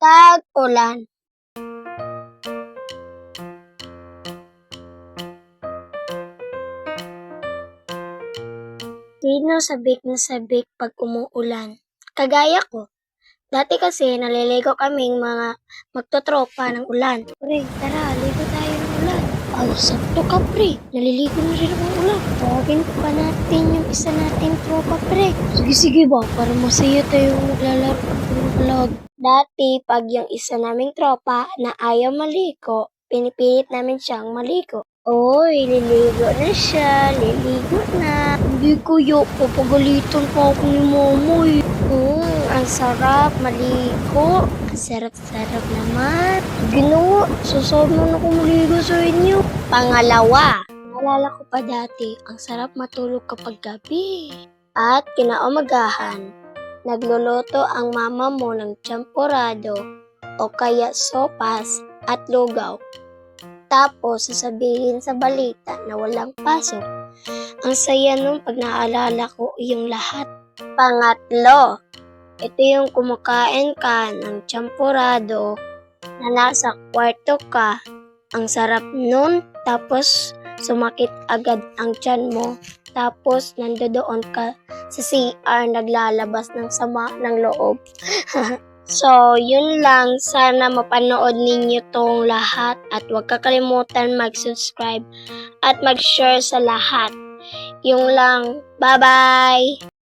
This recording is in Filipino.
Tag-ulan. Sino sabik na sabik pag umuulan? Kagaya ko. Dati kasi naliligo kaming mga magtotropa ng ulan. Pre, tara, ligo tayo ng ulan. Ay, sakto ka pre. Naliligo na rin ng ulan. Tawagin pa natin yung isa nating tropa pre. Sige ba, para masaya tayo maglalaro ng vlog. Dati, pag yung isa naming tropa na ayaw maligo, pinipilit namin siyang maligo. Oy, liligo na siya, liligo na. Hindi kuya, papagalitan pa ako ni Momoy. Ang sarap maligo. Ang sarap-sarap naman. Ginoo, susubok na ako maligo sa inyo. Pangalawa, naalala ko pa dati, ang sarap matulog kapag gabi. At kinaumagahan, nagluluto ang mama mo ng champorado o kaya sopas at lugaw. Tapos sasabihin sa balita na walang pasok. Ang saya nung pag naalala ko yung lahat. Pangatlo, ito yung kumakain ka ng champorado na nasa kwarto ka. Ang sarap nun, tapos sumakit agad ang tiyan mo. Tapos nandoon ka sa CR naglalabas ng sama ng loob. So, yun lang. Sana mapanood ninyo tong lahat at huwag kakalimutan mag-subscribe at mag-share sa lahat. Yung lang. Bye-bye!